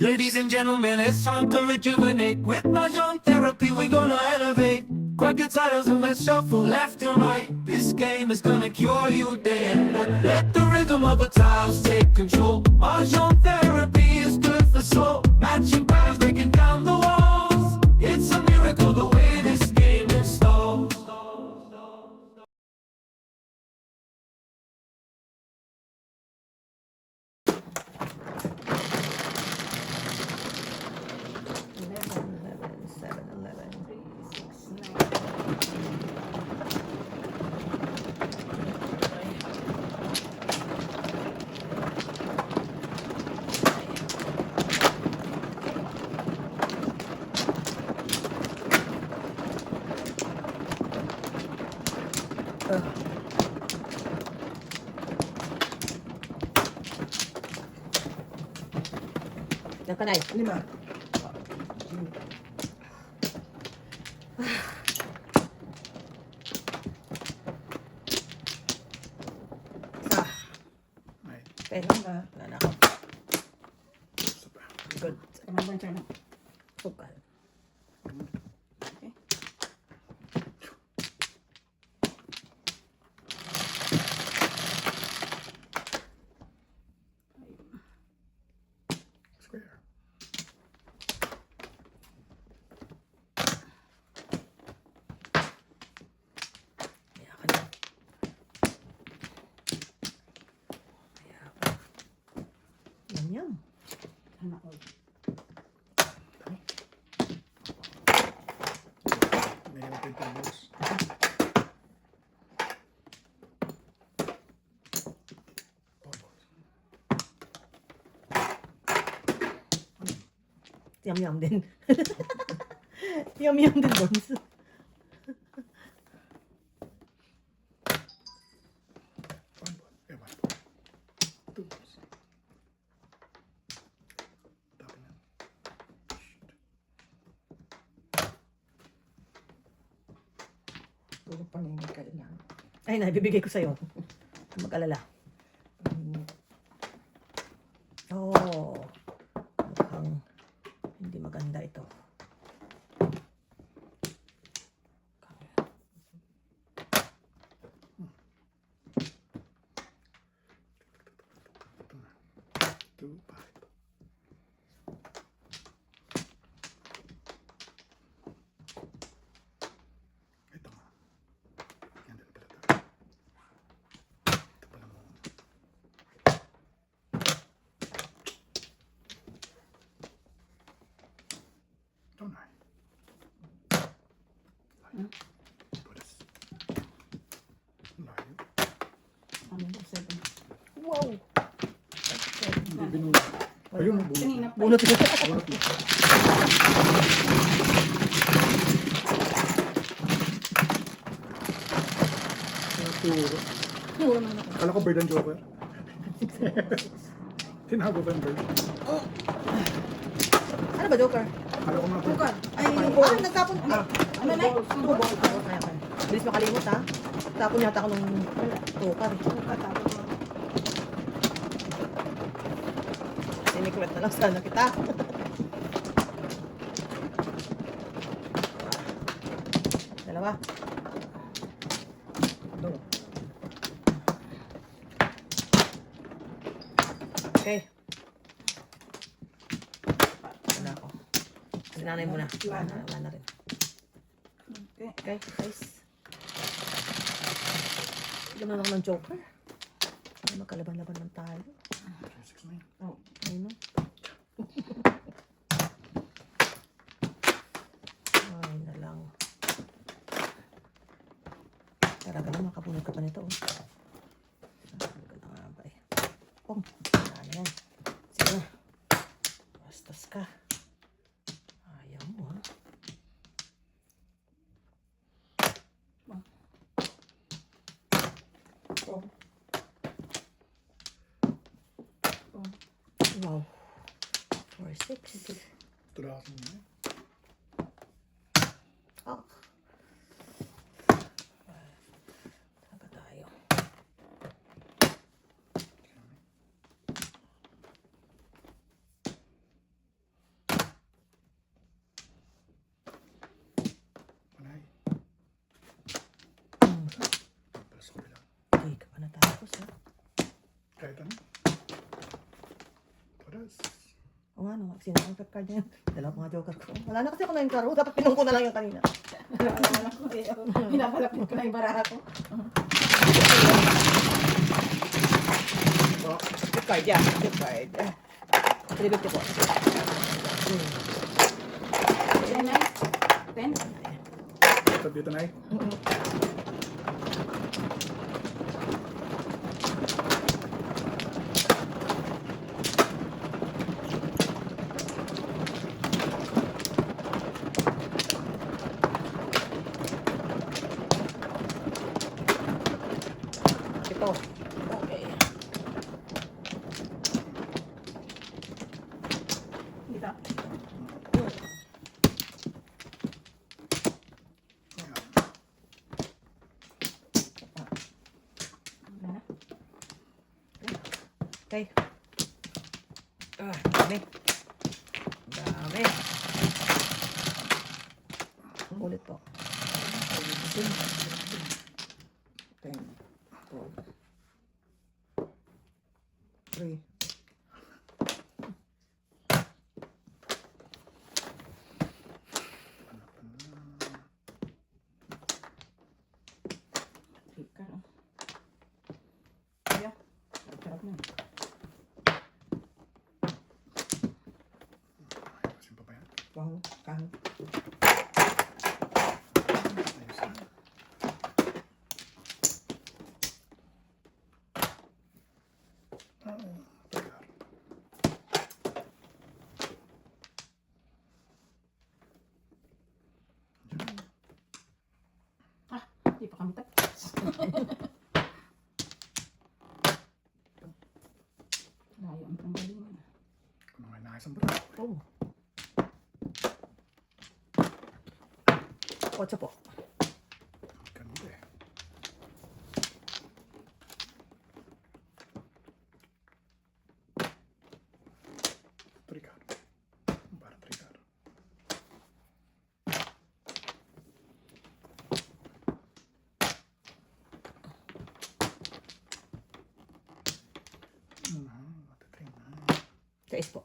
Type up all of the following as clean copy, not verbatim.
Ladies and gentlemen, it's time to rejuvenate. With Mahjong therapy, we're gonna elevate. Grab your titles and let's shuffle left and right. This game is gonna cure you day and night. Let the rhythm of the tiles take control. Mahjong therapy is good for soul. Matching patterns, breaking down the walls. It's a miracle the way this game installs. なんかない。Lima. Isa. Right. Okay. Wala. Wala na ako. Super. Good. Kamang turn na. Sukal. Okay. Square. Kaya ka na. Kaya ka. Yum yum. Sana all. May open tables. Yum yum din. Yum yum din, Bones. One ball. One. Two balls. Tapping na. Shoot. Puro paningin ka lang. Ay, naibibigay ko sa'yo. Huwag mag-alala. Oh. Mukhang hindi maganda ito. Ito na. Two, five. Ito nga. Yan din pala ito. Ito pala mo. Ito na. Layo. Pulas. Layo. Wow! Hindi binunod. Ayun, bunot. Bunot ito. Bunot mo. Naturo. Kala ko bird and joker. Tinago pa yung bird. Ano ba, Joker? Kala ko mga bird. Ay, nagtapon. Ano na? Kaya. Bilis makalimot, ha? Tapon yata ako nung tukar. Sinikwet na lang sana kita. Dalawa. Okay. Wala ako. Sinanay mo na. Wala na rin. Okay, guys. Ganun ako ng Joker. Ay, magkalaban-laban ng tayo. 6 na yun. Oh, ayun no? Ay, na lang. Talaga na, makapunod ka pa nito. Sabi ko na nga ba eh. Oh, ano yan. Sige na. Bastos ka. Ayaw mo ha. Wow. 4-6. Tulasan mo na. Oh. Saka tayo. O nga, no. Sino ang card niya? Dalawa mga joker ko. Wala na kasi ako na yung karo. Dapat pinong ko na lang yung kanina. Wala ko eh. Pinapalapit ko na yung baraha ko. So, gift card yan. Gift card. 350 po. Ilan na? 10? Ito dito na eh. Ito. Okay. Dito. Wala na. Okay. Dami. Dami. Ulit po. 10, 12, 3. Ika, no? Kaya, sarap na. Ayusin pa ba yan? Wow. Kahit. Ayusin. Teka. Di pa kami tapos. Layo ang tanggalin. Kung may nais ang bra. Oh. 8 po. Ganda eh. Trigar. Para trigar. Matatingnan. 6 po.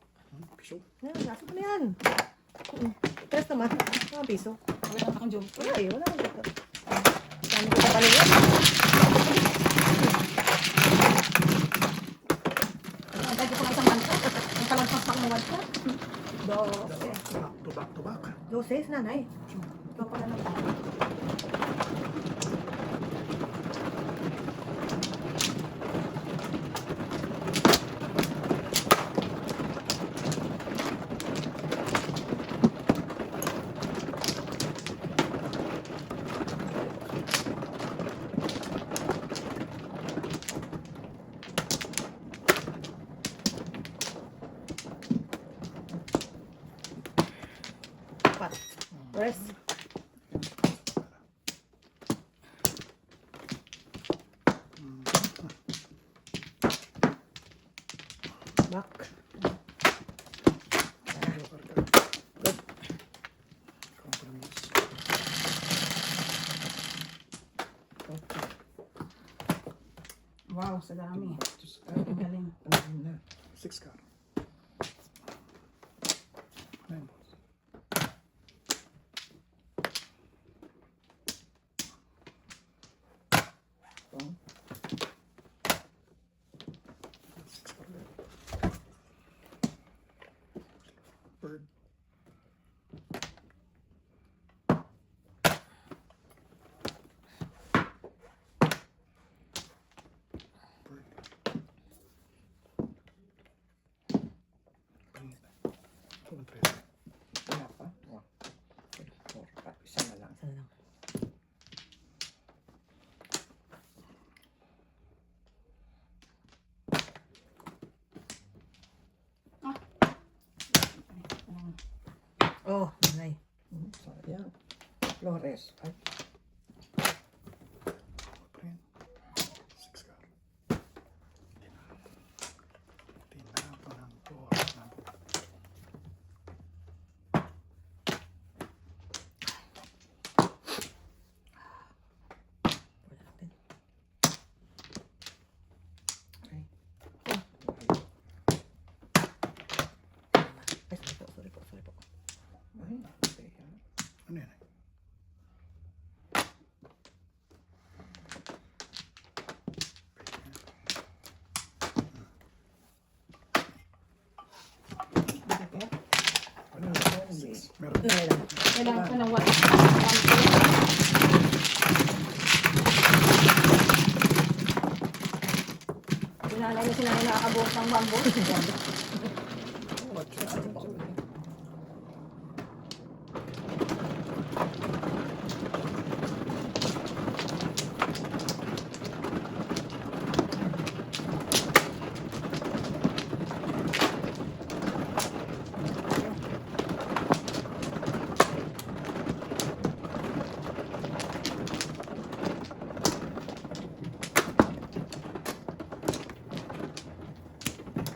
Piso. Yan, nasa ko na yan. Tres naman. Mga piso. Wala na akong joke. Wala eh, wala akong dito. Saan ko sa kanila? Ang dahil ko lang isang manta. Ang palampas pa kumuwad ka. 12. Tubak, tubak. 12, nanay. Ikaw pala na. Pat. Press. Back. Joker ka. Good. Compromise. Okay. Wow, sa dami. Just Ang galing. Ano na? 6 ka. 9 balls. Oh. 6 pa rin. Bird. Bird. Pangit. 13. Wala pa. 1, 2, 3, 4, 5. Isa na lang. Isa na lang. Oh, nanay. Sayang. Flores. Ay, Print. 6 ka. Tinapo ng boss. wala natin. Okay. Meron. Kailan? Kailangan ko ng 1. Sinanay na sinanay nakakabuhos ng bamboo.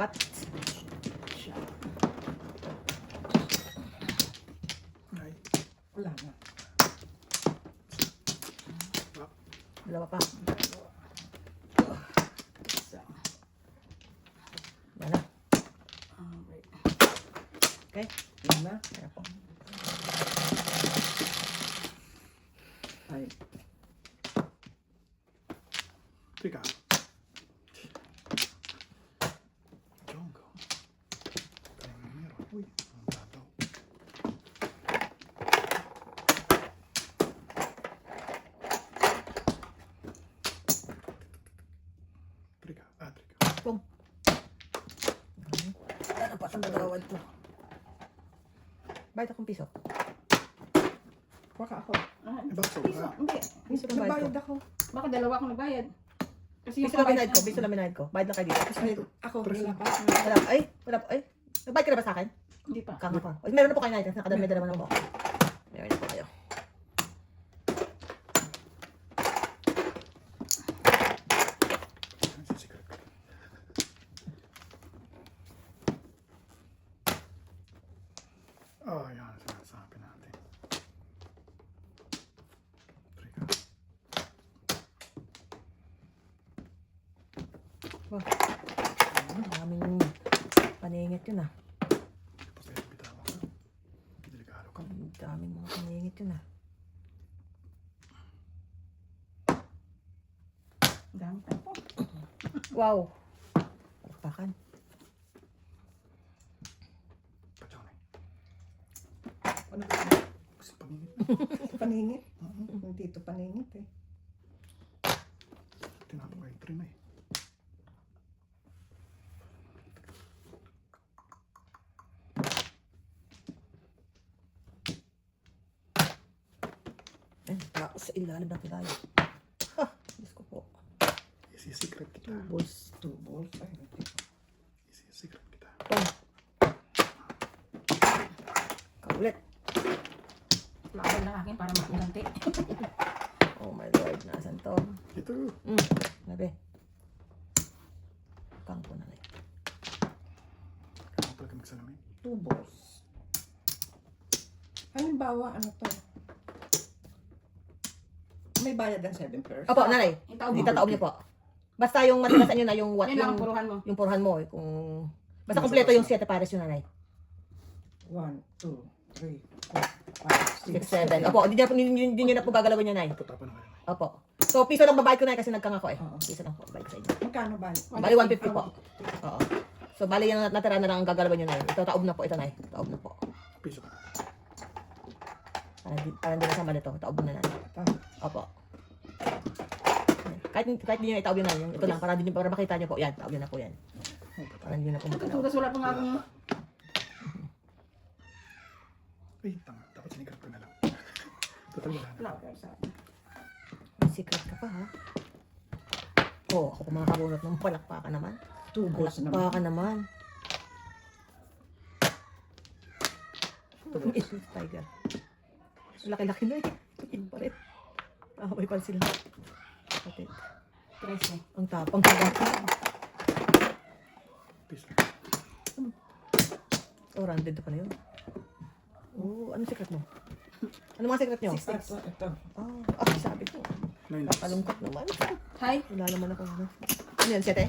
Pat. Ay. Wala na. Dalawa pa. Isa. Yan na. Okay. Okay. Yan na. Kaya po. Ay. Teka. Jongo. Kaya nga meron. Uy, ang tataw. Trika. Trika. Pong. Ano pa sa dalawan ko? Bayad akong piso. Baka ako. Eh, bakit so? Piso. Hindi. Piso lang bayad Nagbayad ko. ako. Baka dalawa akong nagbayad. Kasi Piso lang binayad ko. Piso lang binayad ko. Bayad lang kayo dito. Ay, ako. Wala pa. Wala. Ay, wala po. Ay, nagbayad ka na ba sa akin? Hindi pa. Kanga po. Ay, meron na po kayo na. Nakadami dalawa na po. Meron na po kayo. Ang sisikat ko. Oh, yan. Sinasabi natin. Trika. Wow. Maraming paningit yun ah. Tapos kaya bitawan ko. Delikado ka. Ang daming mga paningit yun ah. Dami pa po. Wow. Pakpakan. Pachonay. Ano ba? Kasi pangingit. Paningit. Hindi ito paningit eh. Tinapok kayo trin eh. Ay, ako sa ilalim ng pilayo. Ha! Diyos ko po. Isi-secret kita. Balls. 2 balls. Ay, hindi. Isi-secret kita. Pong. Kaulit. Laban ng akin para makulanti. Oh my Lord. Nasaan to? Ito. Nabi. Kang po na rin. Kaya talaga magsalamin. 2 balls. Halimbawa, ano to? May bayad ang 7 pairs. Opo, nanay. Itaob mo. Itataob niyo po. Basta yung matinasan niyo na yung what Yan lang ang yung, puruhan mo. yung purhan mo. Kung... Basta kompleto yung 7 pares yung nanay. 1, 2, 3, 4, 5, 6, 7. Opo, hindi niyo na po gagalawin yung nanay. Tatapan na kayo. Opo. So, piso lang babayad ko na kasi nagkanga ko eh. Oo. Piso lang po babayad ko sa inyo. Magkano ba? Bali 150 po. Oo. So, bali yung natira na lang ang gagalawin yung nanay. Ito, taob na po ito, nay. Taob na po. Piso ka. Para hindi nasama nito. Taob na nanay. Ito. Opo. Kahit hindi nyo itaob yun nanay. Ito lang, para makita nyo po. Yan, taob yun na po yan. Oh, Para hindi na po magkalaw. Tugas wala pa nga akong... Ay, tanga. Dapat sinikat ko na lang. Total wala na. Wala pa sa akin. May secret ka pa, ha? Oo, ako pa makakabunot ng palakpakan naman. 2 balls naman. Palakpakan naman. Tiger. Laki-laki na eh. Palit. Away pa sila. Patit. 13. Ang tapang ka ba? Piso. Oh, rounded pa na yun. Oh, anong secret mo? Ano mga secret nyo? 6, ito. Sabi ko. 9. Kalungkot naman. Hi. Wala naman ako. Ano yan, 7? 7.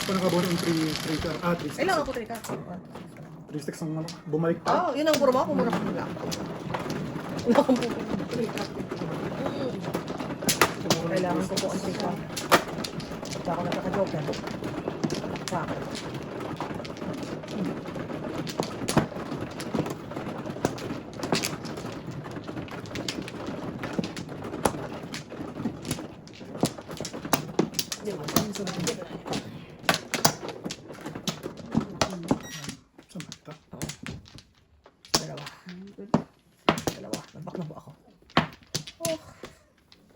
Paano ka buwan ng 3 ka? 3 sticks. Kailangan ko 3 ka. 3 sticks ang ano, bumalik pa. Yun ang puro mo. Pumura ko lang. Wala akong pupunta. Kailangan ko po ang sika. Baka ako nakaka-joker. Bakit? Di ba? Ang sarap dito. Saan ba ito? Dalawa. Dalawa. Nabak na po ako. Oh.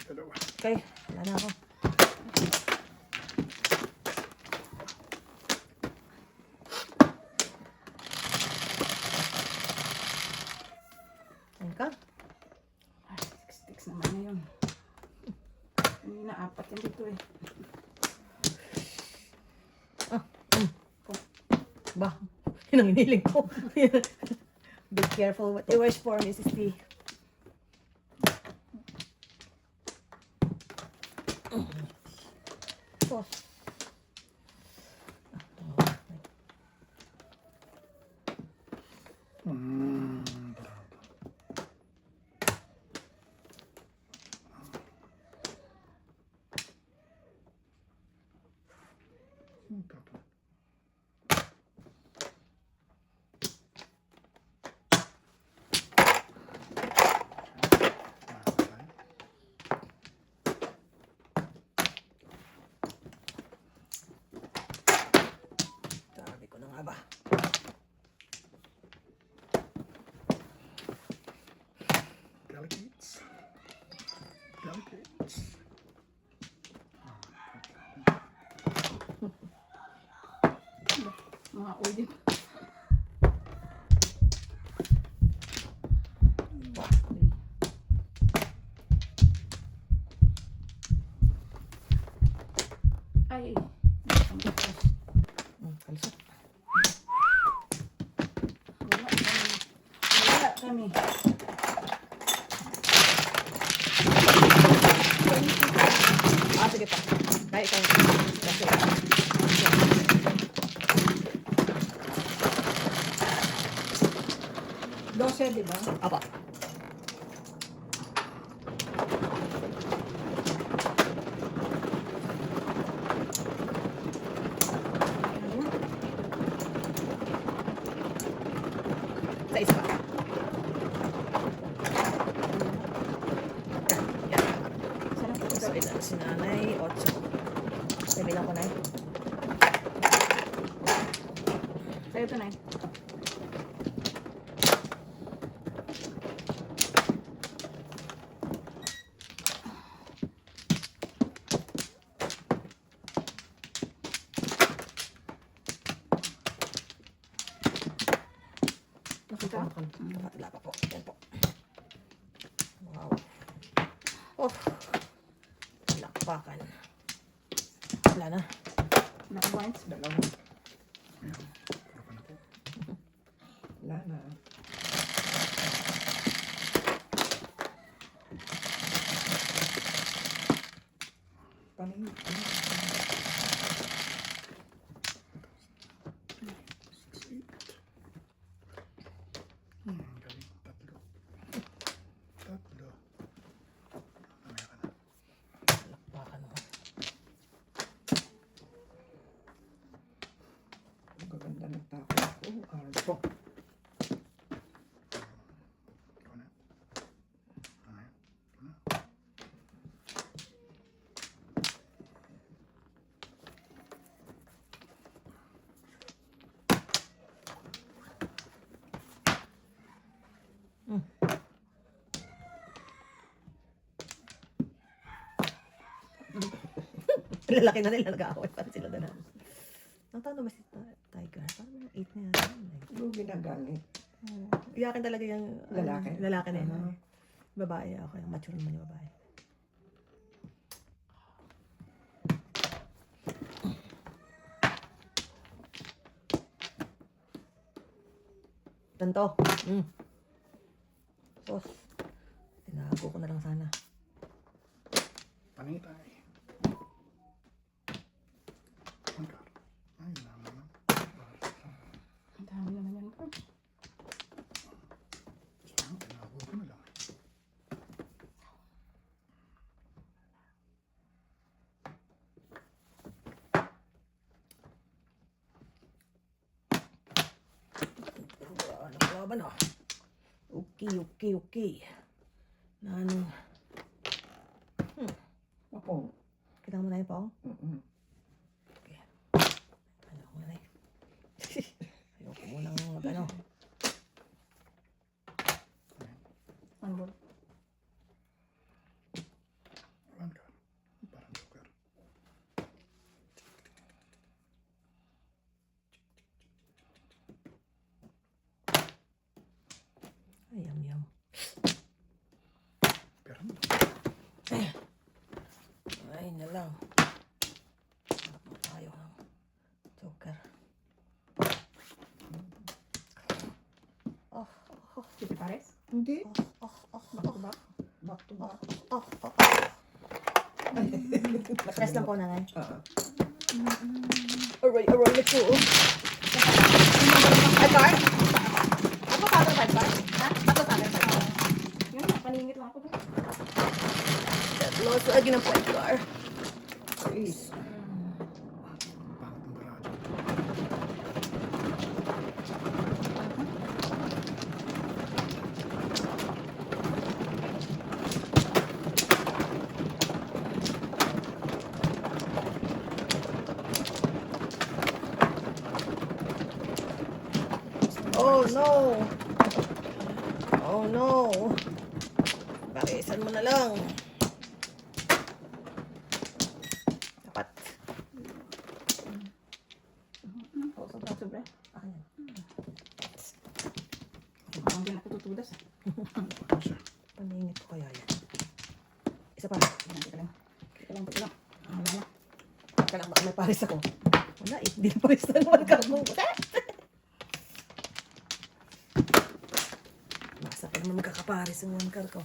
Dalawa. Okay. Wala na ako. Ayun ka. Ay, sticks naman na yun. Hindi na apat yan dito eh. Ba? Yun ang hiniling ko. Be careful what you wish for, Mrs. T. Oh. Bravo. Tapos. Sabi ko na nga ba? Delegates. Delegates. Mga ulit. Ay. Kalsot. Wala kami. Sige pa. Kaya ikaw. Kasi. 12, di ba? Apa. Sa isa pa. Yan. So, ito si nanay. 8. Sabi lang ko na. Sa'yo ito na eh. Nakita? Nakatila pa po. Yan po. Wow. Oh. Lakpakan. Wala na. Naka-points. Dalawa. Wala na. Panin. Galing. Tatlo. Tatlo. Mamaya ka na. Lakpakan naman. Ang gaganda ng tako. Oh, arto. Ikaw na. Mamaya. Ikaw na. Lalaki na nila nag-aaway pa sila doon. Ang taon ba si Tiger? Parang mga 8 na yata. Yung ginagalit. Iyakin talaga yung Lalaki? Lalaki na yun. Babae ako. Yung mature naman yung babae. Tanto. Sos. Tinago ko na lang sana. Panitay. Angkar. Ay, naman naman. Ang dami naman yan. Tinawag ko na lang. ba no? Okay. Na ano? Ako. Kita mo na yun, Pong? Mm-mm. Okay. Ayoko muna eh. Ayoko munang ano. One ball. One card. Parang joker. Ay, yum. Pero Ay, na lang. Ayaw ng joker. City Pares. Hindi. Back to back. Back to back. Stress lang po, nanay. Ah. Aray, let's go. Five bar? Ako sa akin 5 bar? Ha? Ako sa akin 5 bar. Yun, paningit lang ako doon. Lost lagi ng point car. Ace. pangit ng barado. Oh no! Oh no! Pakisan mo na lang. Dapat. Oo, sobra. Akin yan. Parang din ako tutudas. Ano siya? Paningit ko kaya yan. Isa pa. Teka lang. Wala na. Teka lang, baka may pares ako. Wala eh. Hindi na pares na naman ka mo. Basta pa naman magkakapares ang one car ko.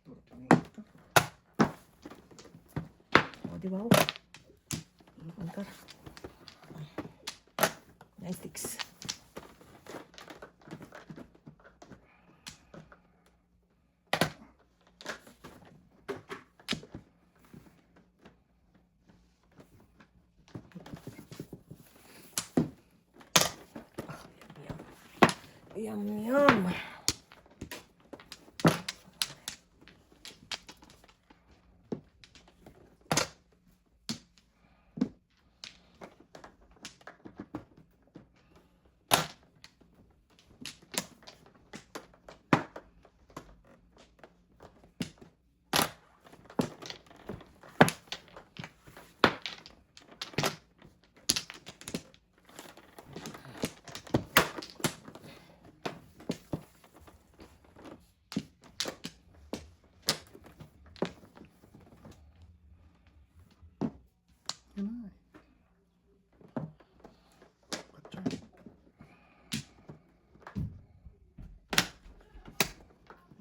Puro pangit ito. O, di ba? One car. 9 sticks. Yum. Yun na eh. Gotcha.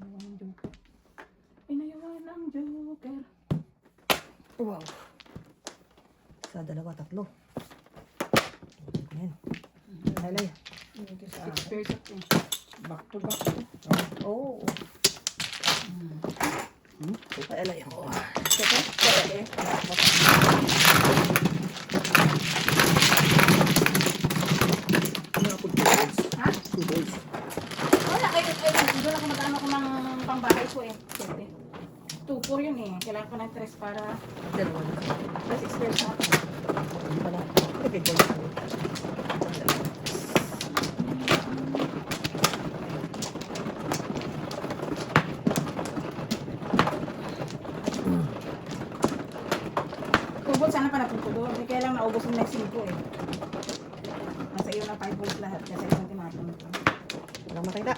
Nayawan ng joker. Inayawan ng joker. Wow. Sa dalawa, tatlo. Ayan. Lalay. Hindi sa 6 akin. pairs of things. Back to back. Oh. Lalay ako. Teka, pwede. Ano ako 2 days? Ha? 2 days. Wala, doon ako mag-ano ko ng pangbahay ko eh. Pwede. 2-4 yun eh. Kailangan ko ng 3 para Dalawa na. plus 6 pairs na. Hindi pala. Okay, gold. Tubol, sana pa napunto doon. Eh, kaya lang naubos yung next 5 eh. Nasa iyo na 5 volts lahat. Kasi isang timatong ito. Walang makita.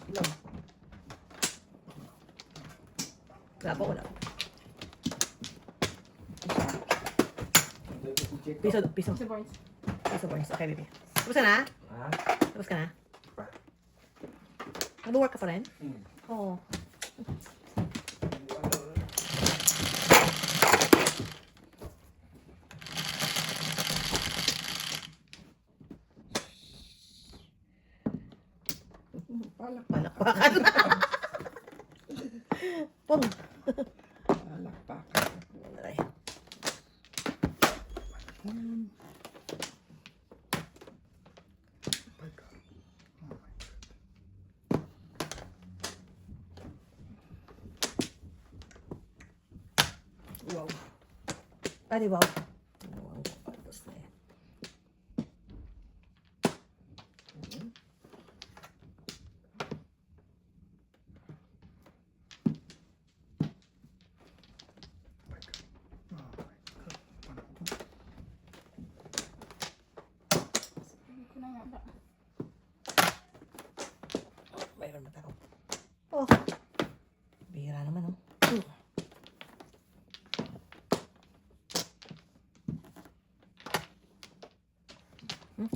Ilan? Wala po, wala. Piso. Sa boards. Piso points. Okay, baby. Tapos ka na? Tapos ka na? Nag-work ka pa rin? Oo. Palakpakan. Pong. Palakpakan. Aray. My God. Oh my God. Wow. Ay, wow. Wow. Tapos na yan. My God. Oh my God. Paano ko? Hindi ko na nga ba. Mayroon na tao. Oh. Bihira naman, oh.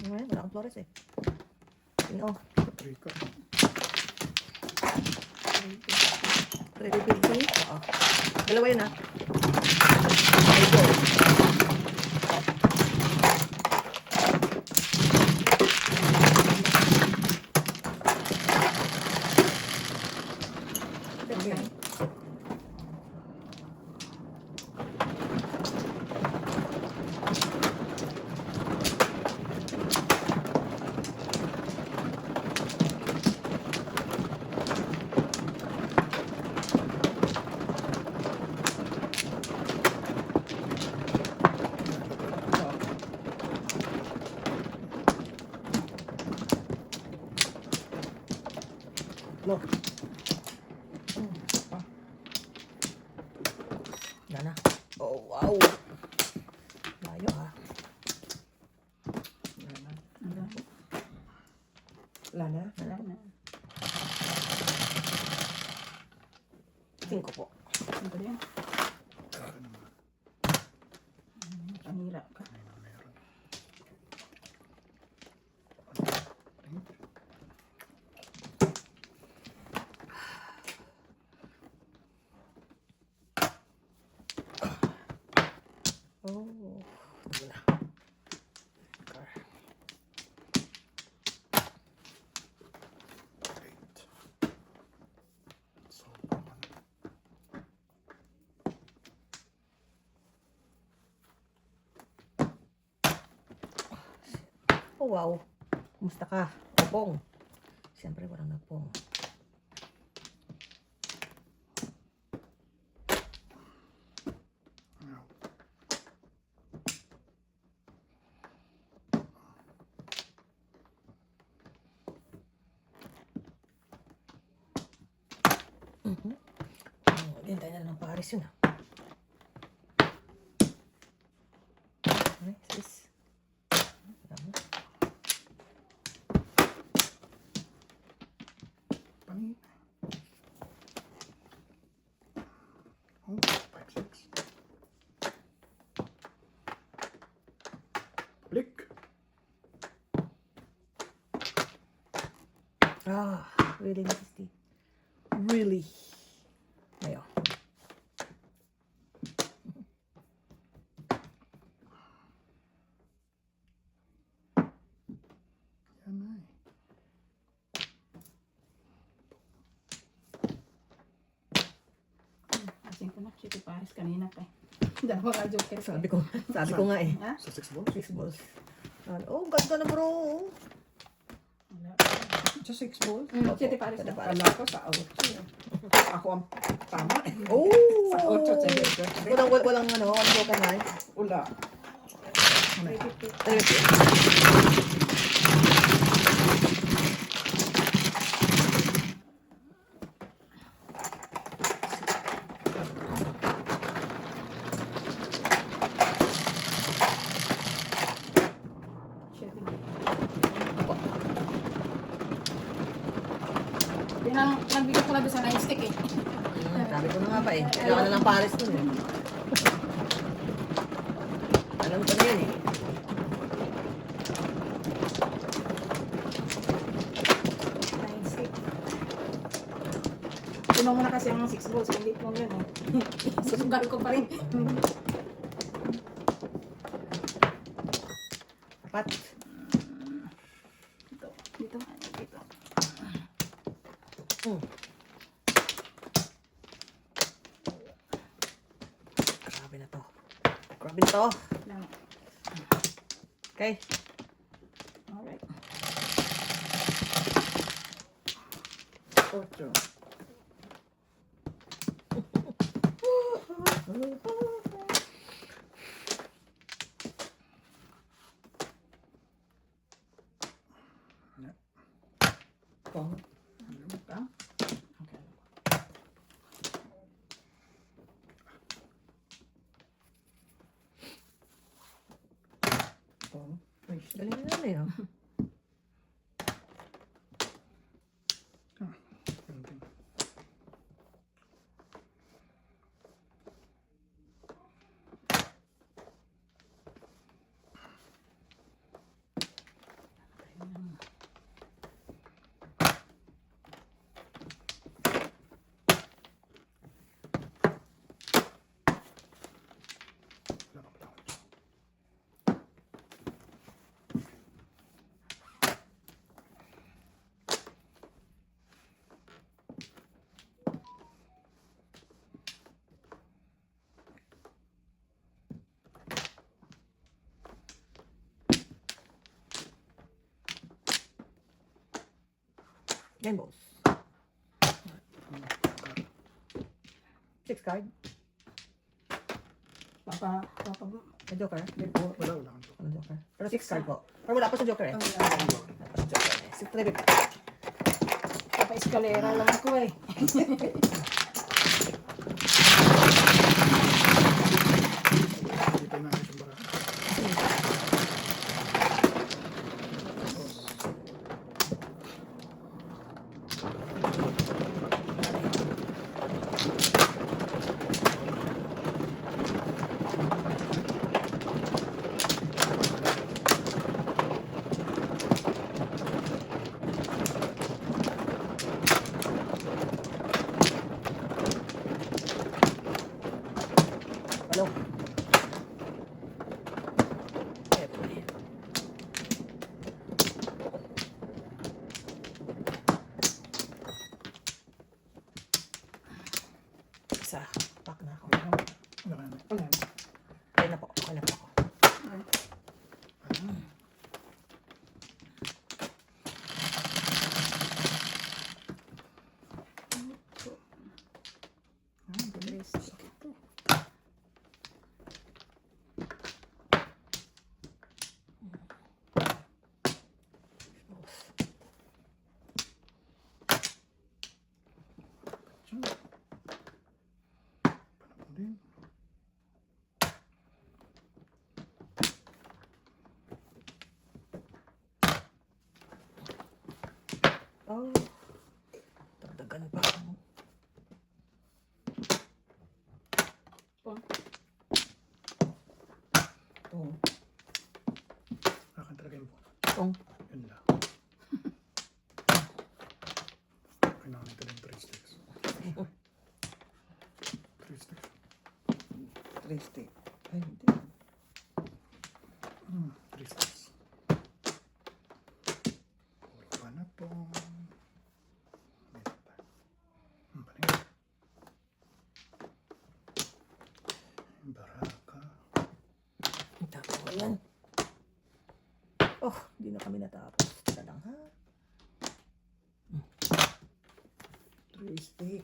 Wala akong flores eh. Sino? Paprika. Ready baby? Oo. Dalawa yun ah. Ay, go. Okay. No. Yan na. Oh, wow. Layo ah. Wala na. Wala na. 5 po. Ano ba yan? Ano naman? Panira ka. Ano meron? Oh. Ito na. Eight. So, paano? Oh, wow. Kumusta ka? Pong. Siyempre, walang napong. Ow. Hintay na lang ng Paris yun ah. Ay, sis. Alam mo. Pangin. Oh, 5, 6. Blick. Ah, really nasty. Really. Ayo. Yan na eh. Asin ko na. City Paris kanina pa eh. Dalawa ka joker pa. Sabi ko nga eh. Ha? Sa 6 balls? 6 balls. Oh, ganda na bro. Wala. Sa 6 balls? City Paris City na. Paris. Kala ko sa 8. Ako ang tama. Oh! Sa 8 sa dito. Walang ano, ang broken line. Wala. Nagbigay ko na doon sa 9 stick eh. Sabi ko na nga ba eh. Kailangan na ng Paris dun eh. Alam ko na yun eh. Puno mo na kasi ang 6 balls. Hindi mo yun eh. Susugal ko pa rin. Apat. Dito. Dito. Dito. Grabe na to. Grabe na to. Lang. Okay. Alright. 8. Pong. Ka? Okay. Pong. Uy, Galing na naman eh. Oh. Ganun din. Wala pa pala ako. Game balls. 6 card. Papa. May joker. Wala akong joke. Ano joker? Pero 6 card po. Pero wala pa sa joker eh. Ang Wala pa sa joker eh. 6 tribute. Papa escalera lang ako eh. Hindi pa namin siyang barahan. Hello. Siyempre. Isa. Pack na ako. Wala ka na. Wala. Okay na po. Okay na po ako. Panapon din. Oh. Dagdagan pa. Pong. Pong. Akin talaga yung bono. Kung Yun lang. Kailangan nito ng 3 sticks. 3 sticks. 3 stick. Ay, hindi. 3 sticks. Puro panapon. Dito pa. Paling. Baraka. Tapos ko yan. Oh, hindi na kami natapos. Teka lang ha. 3 stick.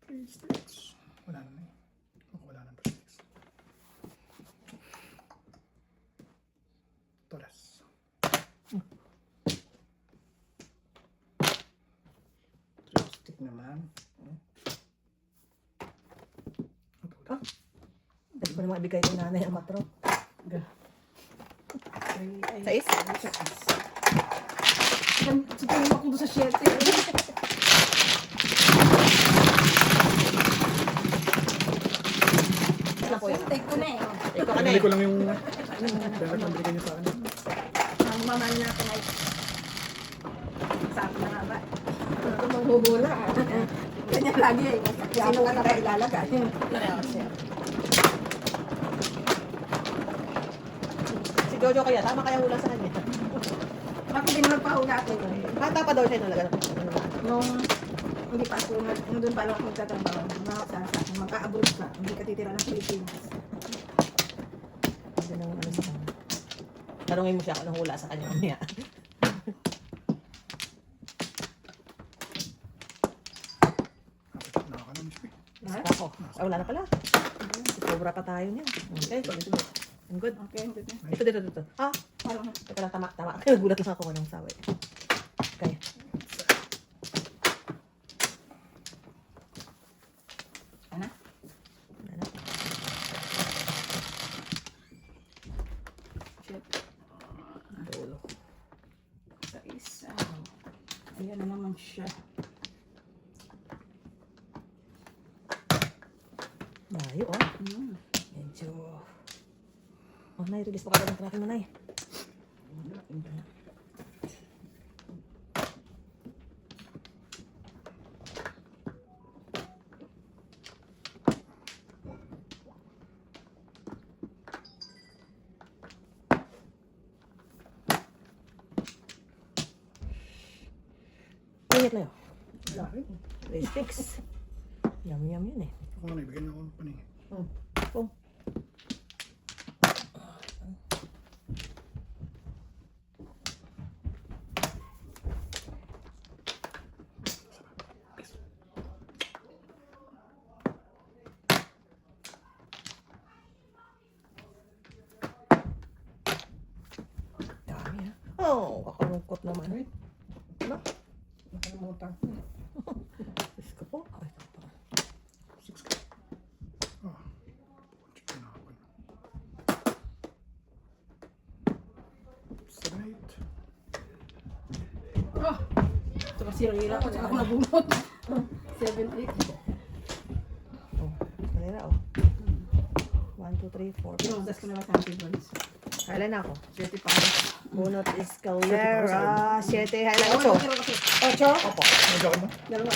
Three sticks. Wala na eh. Wala na 3 sticks. Toras. Three stick naman. Ah, dahil ko naman ibigay kay nanay ang matro. Sais? Siguro ako doon sa 7. Wala po yan. Take ko na eh. Ikaw ka na Bili eh. ko lang yung pera na binigay niyo sa akin. Ang mamahal natin ay sabi na nga ba? Ito manghubula. Ganyan lagi eh. Sino ka na ba ilalagay? Jojo kaya, tama kaya hula sa kanya. Ako din nagpahula ako. Bata pa daw siya nalaga. Nung hindi pa ako, nung doon pa lang ako magtatrabaho, magka-abroad ka, hindi ka titira ng Pilipinas. Hindi nang ano sa kanya. Tanungin mo siya kung anong hula sa kanya mamaya. Nakaka na, Miss P. Ako. Ah, wala na pala. Sobra pa tayo niya. Okay. I'm good. Okay, good na. Dito. Ah, Parang, ito lang, tama. Nagulat lang ako anong sabi. Okay. ano? Wala na. Shit. Dulo. Sa isa. Ayan na naman siya. Layo, oh. Medyo... Oh, Nay, release mo ka ng tracking mo, Nay. Init na yun. Race sticks. Yum yun eh. Ako nga, ibigay niyo ako ng paningin. Oh. Dami ah. Oh, kakalungkot naman. Ano? Nakalimutan. Diyos ko po. Ay, 6 ka. Ah. Check na ako. 7, 8. Oh! Ito kasi rira ko, ako nabunot. 7, 8. oh. Kalera oh. 1, 2, 3, 4. Pinugas ko na ba sa antibodies? Kailan na ako? 30 pa. Bunot escalera. 7. Kailan? 8. 8? Opo. Medyo ako mo? Dalawa.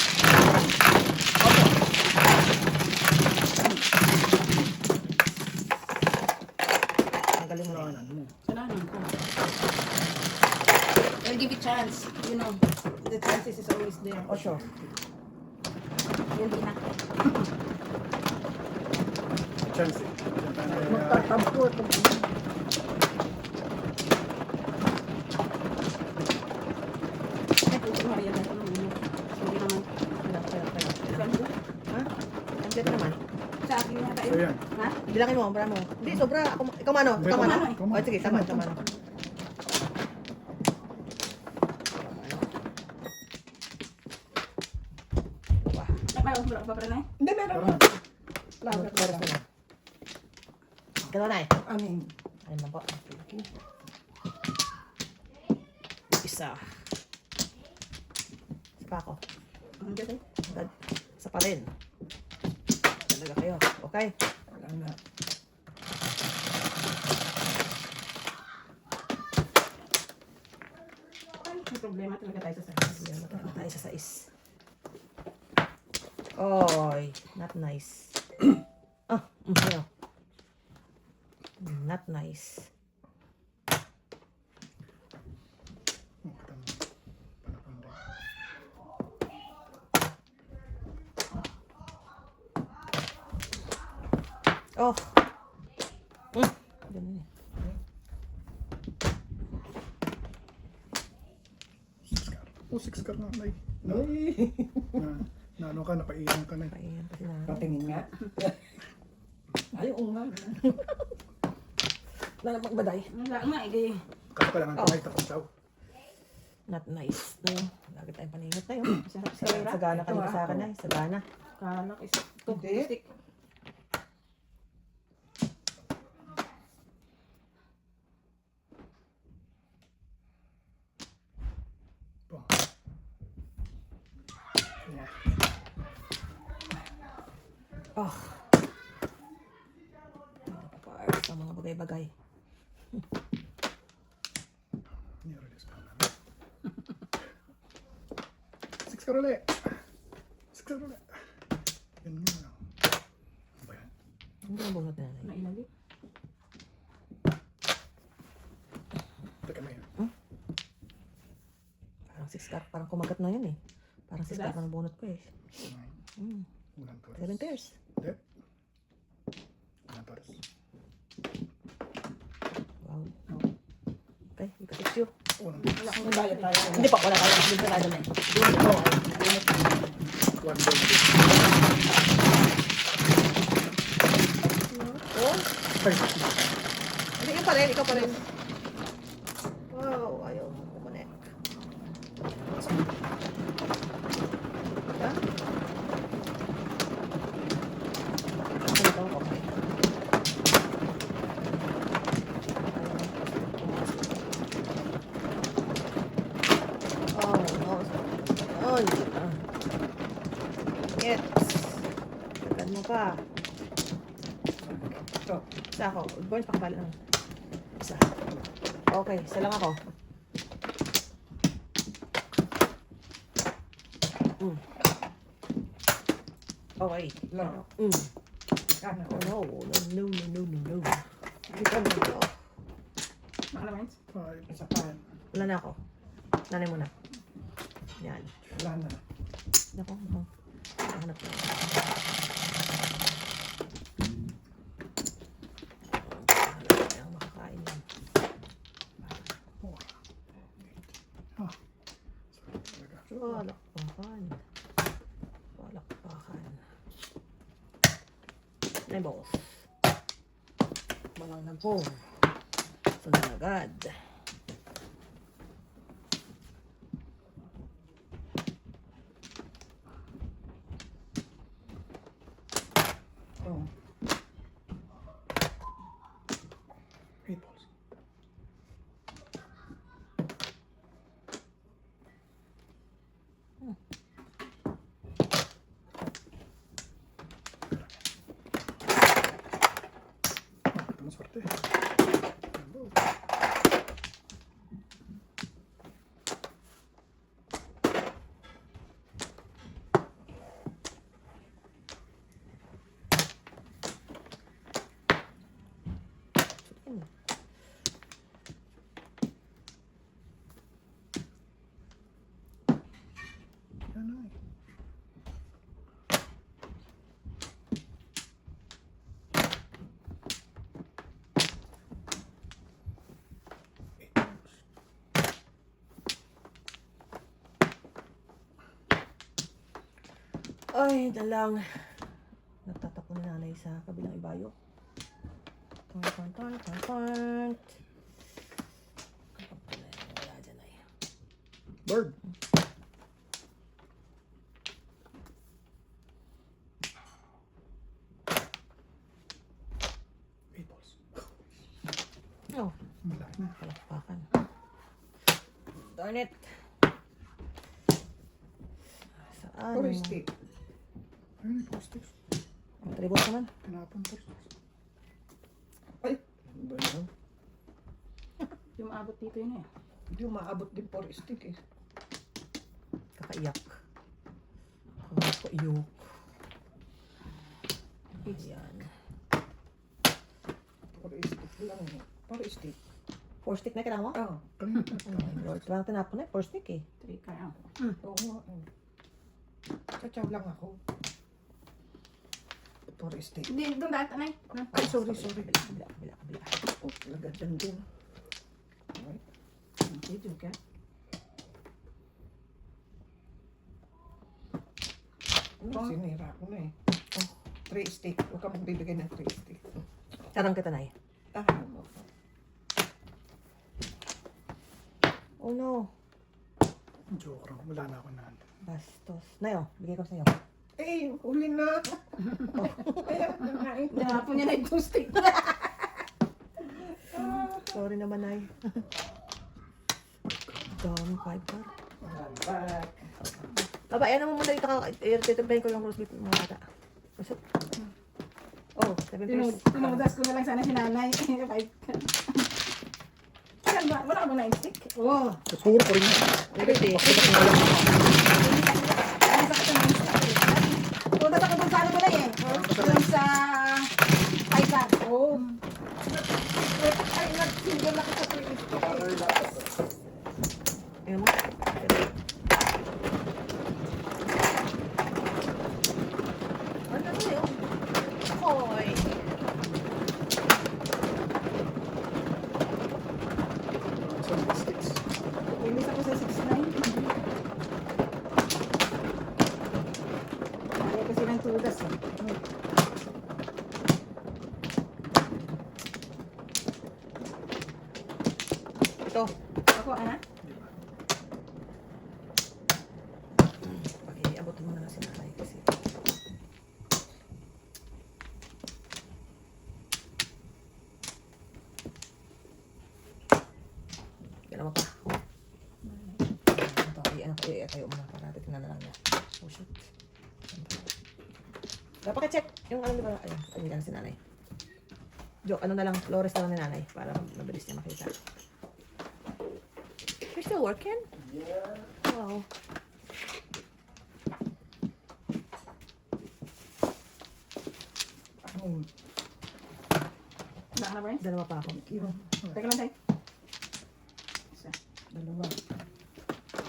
Tanggalin mo na yan. Salanan ko. I'll give it chance. You know, the chances is always there. 8. Hindi na. Chance eh. Magtatampo. Ay, puso Maria na. Sorry naman. Ganda. Ha? Ang ganda naman. Sa akin yata So yun. yan. Ha? Bilangin mo, para mo. Hindi, sobra. Ikaw mano? Hindi, Ikaw mano? ikaw mano. Oh, sige, tama, tama. Ay, parang wala pa pala na eh. Hindi, meron Parang, na. Lagat na Meron lang. na. Ikaw na eh. Anin. Ano na po? Isa. Isa pa ako. Ang ganda eh. Agad. Isa pa rin. Talaga kayo. Okay. Wala na. Ay, may problema talaga tayo sa sarili. Ayan, matama tayo sa 6. Oy, not nice. Ano? Not nice. oh, katama. Panapon din. Oh. Ganun eh. 6 ka. Oh, 6 ka na, Nay. Uy. Na ano ka, napaiyan ka na eh. Paingan pa sila. Patingin nga. Ay, oo nga. Wala na magbaday. Wala nga eh. Kaso kailangan ko ay tapos daw. Not nice. No? Lagi tayong paningot tayo. Sarap sa lira. Sagana ka dito sa akin ay. Sagana. Kalak is Hindi. stick. Po. Yeah. Oh. Napapaaris ang mga bagay-bagay. Nirelease pa namin. 6 ka ulit. 6 ka ulit. Ganyan lang. Ano ba yan? Hindi ang bunot na yan. Nainali. scarf. Parang kumagat na yun eh. Parang si scarf ng bunot ko eh. 9. Unang toros. 7 pairs. Hindi. Unang toros. Wow. Okay, ika-fix you. Unang toros. May bayad tayo. Hindi pa, wala tayo. Hindi pa tayo na. 1 gold. Oh, first. Hindi, yun pa rin. Ikaw pa rin. Wow, ayaw mo kumonek. Ha? Ito, okay. Oh, no. Oh, hindi pa. Yes. Tagal mo pa. Ito. Isa ako. Burns, pakabala lang. Isa. Okay, isa lang ako. Okay. Laro. Kana. Oh, no. Hindi ka na ito. Makalamens? 5. Isa pa. Wala na ako. Nanay mo na. Yan. Wala na. Nako, nako. Hanap ko. Kaya ako makakain yan. Ah. Sorry talaga. Walakpakan. Walakpakan. Nine balls. Walang nampong. Sunod agad. Oh. 8 balls. Ito mo swerte. Yan ay. Ay, dalang. Nagtatakbo ni nanay sa kabilang ibayo. Wala dyan ay. Bird. Eight balls. Oh, Malaki na. palakpakan. Darn it. Saan? Puro stick. Ayun, four sticks. Ang tribot naman. Tinapon four sticks. Ay. Ano ba yan? Yung maabot dito yun eh. Hindi umaabot din 4 stick eh. Kakaiyak. Kakaiyak. Ayan. 4 stick lang eh. 4 stick. 4 stick na kailangan mo? Ah. Kanina. Lord, walang tinapon na. 4 stick eh. 3 ka lang. Oo nga. Katsaw lang ako. 4 stick. Hindi, doon dahil tanay. Ay, sorry. Kabila. Oh, lagadan din. Ay. Dito ka. Sinira ko na eh. 3 stick. Huwag ka magbibigay ng 3 stick. Tarang kita na eh. Mo. Oh no. Joke lang. Wala na ako na. Bastos. Nayo, bigay ko sa'yo. Eh, huli na. Kaya, nangain na. Hinapon niya na yung 2 stick. Sorry naman, Nay. Dami, 5 car. Back. Aba, ayan naman muna dito ka. Titibayin ko yung rose beef mga bata. Masuk. Oh, 7 pairs. Tinudas ko na lang sana si nanay. Wala ka ba 9 stick? Oo. Siguro ko rin yan. Liberty. Tudas ako dun sa ano mo na eh. Dun sa Kaisan. Oo. Ay, nag-single na kita 3 stick. Ayan mo. ito. Ako, ah? Pag-iabot mo na lang si nanay kasi. Kailan mo pa? Ito, tayo mo na para natin tingnan na lang niya. Oh, shit. Pakicheck yung ano, di ba? Ayun, yan si nanay. Jo, ano na lang, Flores na lang ni nanay para mabilis niya makita. You're still working? Yeah. Wow. Wala ka na, Brian? Dalawa pa ako. Teka lang, tayo. Isa. Dalawa.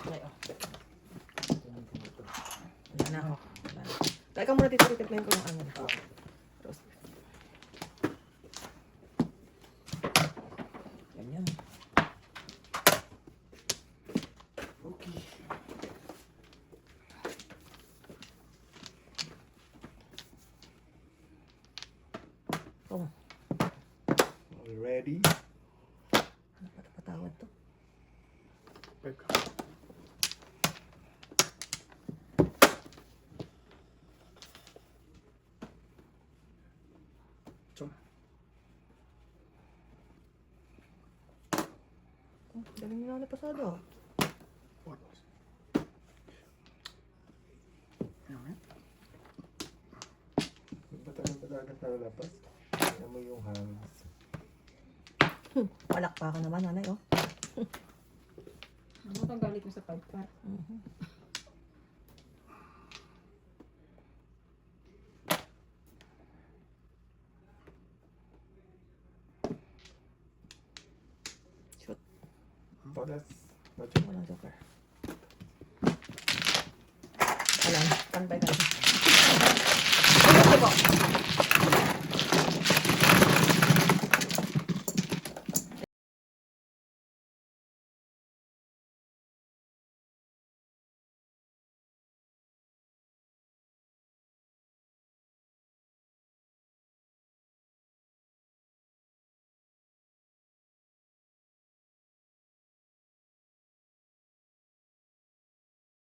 Ay, oh. Wala na ako. Wala na. Kaya ka muna dito, titignan ko yung ano. Roast. Yan. Okay. Oh, Ready? ano pa ito patawad to? Peka. Chum. Oh, galing nila na pasado. What? Ayan. Matagal nalabas. Tingnan mo yung hangs. Walak pa ka naman, nanay, oh. Ano itong galit mo sa pagpar? Shoot. Palas. Walang joker. Alam, pantay tayo.